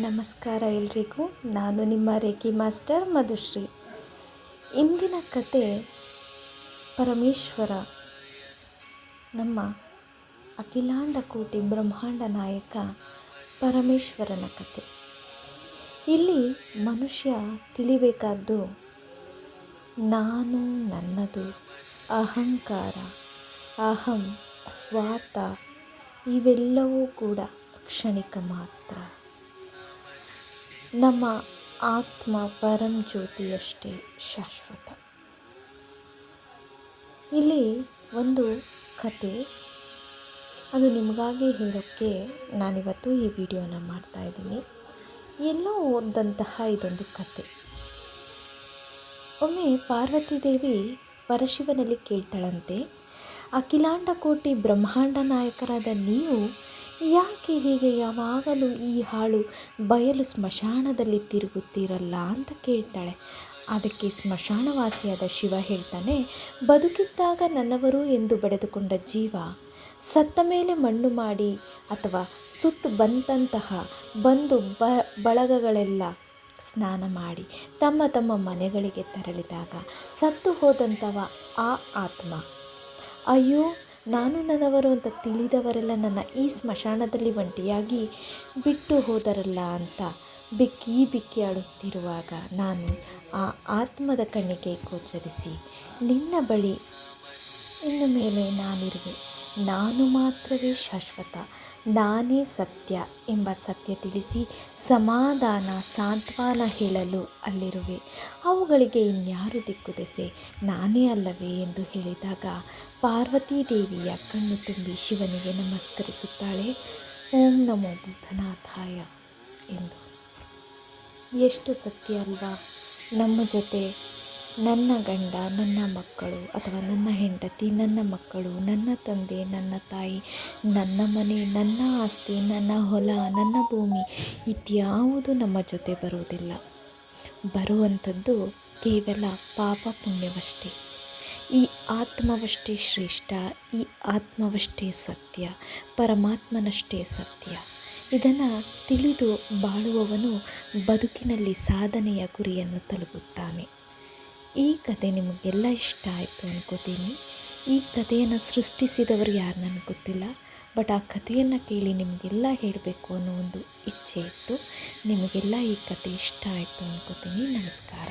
ನಮಸ್ಕಾರ ಎಲ್ರಿಗೂ. ನಾನು ನಿಮ್ಮ ರೇಖಿ ಮಾಸ್ಟರ್ ಮಧುಶ್ರೀ. ಇಂದಿನ ಕತೆ ಪರಮೇಶ್ವರ, ನಮ್ಮ ಅಖಿಲಾಂಡ ಕೋಟಿ ಬ್ರಹ್ಮಾಂಡ ನಾಯಕ ಪರಮೇಶ್ವರನ ಕತೆ. ಇಲ್ಲಿ ಮನುಷ್ಯ ತಿಳಿಬೇಕಾದ್ದು ನಾನು, ನನ್ನದು, ಅಹಂಕಾರ, ಅಹಂ, ಸ್ವಾರ್ಥ ಇವೆಲ್ಲವೂ ಕೂಡ ಕ್ಷಣಿಕ ಮಾತ್ರ. ನಮ್ಮ ಆತ್ಮ ಪರಂ ಜ್ಯೋತಿಯಷ್ಟೇ ಶಾಶ್ವತ. ಇಲ್ಲಿ ಒಂದು ಕತೆ, ಅದು ನಿಮಗಾಗಿ ಹೇಳೋಕ್ಕೆ ನಾನಿವತ್ತು ಈ ವಿಡಿಯೋನ ಮಾಡ್ತಾಯಿದ್ದೀನಿ. ಎಲ್ಲೋ ಓದಂತಹ ಇದೊಂದು ಕತೆ. ಒಮ್ಮೆ ಪಾರ್ವತಿ ದೇವಿ ಪರಶಿವನಲ್ಲಿ ಕೇಳ್ತಾಳಂತೆ, ಅಖಿಲಾಂಡ ಕೋಟಿ ಬ್ರಹ್ಮಾಂಡ ನಾಯಕರಾದ ನೀವು ಯಾಕೆ ಹೀಗೆ ಯಾವಾಗಲೂ ಈ ಹಾಳು ಬಯಲು ಸ್ಮಶಾನದಲ್ಲಿ ತಿರುಗುತ್ತೀರಲ್ಲ ಅಂತ ಕೇಳ್ತಾಳೆ. ಅದಕ್ಕೆ ಸ್ಮಶಾನವಾಸಿಯಾದ ಶಿವ ಹೇಳ್ತಾನೆ, ಬದುಕಿದ್ದಾಗ ನನ್ನವರು ಎಂದು ಬಡೆದುಕೊಂಡ ಜೀವ ಸತ್ತ ಮೇಲೆ ಮಣ್ಣು ಮಾಡಿ ಅಥವಾ ಸುಟ್ಟು ಬಂದಂತಹ ಬಂದು ಬಳಗಗಳೆಲ್ಲ ಸ್ನಾನ ಮಾಡಿ ತಮ್ಮ ತಮ್ಮ ಮನೆಗಳಿಗೆ ತೆರಳಿದಾಗ ಸತ್ತು ಹೋದಂಥವ ಆ ಆತ್ಮ, ಅಯ್ಯೋ ನಾನು ನನ್ನವರು ಅಂತ ತಿಳಿದವರೆಲ್ಲ ನನ್ನ ಈ ಸ್ಮಶಾನದಲ್ಲಿ ಒಂಟಿಯಾಗಿ ಬಿಟ್ಟು ಹೋದರಲ್ಲ ಅಂತ ಬಿಕ್ಕಿ ಬಿಕ್ಕಿ ಅಳುತ್ತಿರುವಾಗ ನಾನು ಆ ಆತ್ಮದ ಕಣ್ಣಿಗೆ ಗೋಚರಿಸಿ ನಿನ್ನ ಬಳಿ ಇನ್ನು ಮೇಲೆ ನಾನಿರುವೆ, ನಾನು ಮಾತ್ರವೇ ಶಾಶ್ವತ, ನಾನೇ ಸತ್ಯ ಎಂಬ ಸತ್ಯ ತಿಳಿಸಿ ಸಮಾಧಾನ ಸಾಂತ್ವನ ಹೇಳಲು ಅಲ್ಲಿರುವೆ. ಅವುಗಳಿಗೆ ಇನ್ಯಾರು ದಿಕ್ಕುದೆಸೆ, ನಾನೇ ಅಲ್ಲವೇ ಎಂದು ಹೇಳಿದಾಗ ಪಾರ್ವತೀ ದೇವಿಯ ಕಣ್ಣು ತುಂಬಿ ಶಿವನಿಗೆ ನಮಸ್ಕರಿಸುತ್ತಾಳೆ. ಓಂ ನಮೋ ಭೂತನಾಥಾಯ ಎಂದು. ಎಷ್ಟು ಸತ್ಯ ಅಲ್ವಾ? ನಮ್ಮ ಜೊತೆ ನನ್ನ ಗಂಡ, ನನ್ನ ಮಕ್ಕಳು ಅಥವಾ ನನ್ನ ಹೆಂಡತಿ, ನನ್ನ ಮಕ್ಕಳು, ನನ್ನ ತಂದೆ, ನನ್ನ ತಾಯಿ, ನನ್ನ ಮನೆ, ನನ್ನ ಆಸ್ತಿ, ನನ್ನ ಹೊಲ, ನನ್ನ ಭೂಮಿ ಇದ್ಯಾವುದು ನಮ್ಮ ಜೊತೆ ಬರುವುದಿಲ್ಲ. ಬರುವಂಥದ್ದು ಕೇವಲ ಪಾಪ ಪುಣ್ಯವಷ್ಟೇ. ಈ ಆತ್ಮವಷ್ಟೇ ಶ್ರೇಷ್ಠ, ಈ ಆತ್ಮವಷ್ಟೇ ಸತ್ಯ, ಪರಮಾತ್ಮನಷ್ಟೇ ಸತ್ಯ. ಇದನ್ನು ತಿಳಿದು ಬಾಳುವವನು ಬದುಕಿನಲ್ಲಿ ಸಾಧನೆಯ ಗುರಿಯನ್ನು ತಲುಪುತ್ತಾನೆ. ಈ ಕತೆ ನಿಮಗೆಲ್ಲ ಇಷ್ಟ ಆಯಿತು ಅನ್ಕೋತೀನಿ. ಈ ಕಥೆಯನ್ನು ಸೃಷ್ಟಿಸಿದವರು ಯಾರು ನನಗೆ ಗೊತ್ತಿಲ್ಲ, ಬಟ್ ಆ ಕಥೆಯನ್ನು ಕೇಳಿ ನಿಮಗೆಲ್ಲ ಹೇಳಬೇಕು ಅನ್ನೋ ಒಂದು ಇಚ್ಛೆ ಇತ್ತು. ನಿಮಗೆಲ್ಲ ಈ ಕತೆ ಇಷ್ಟ ಆಯಿತು ಅನ್ಕೋತೀನಿ. ನಮಸ್ಕಾರ.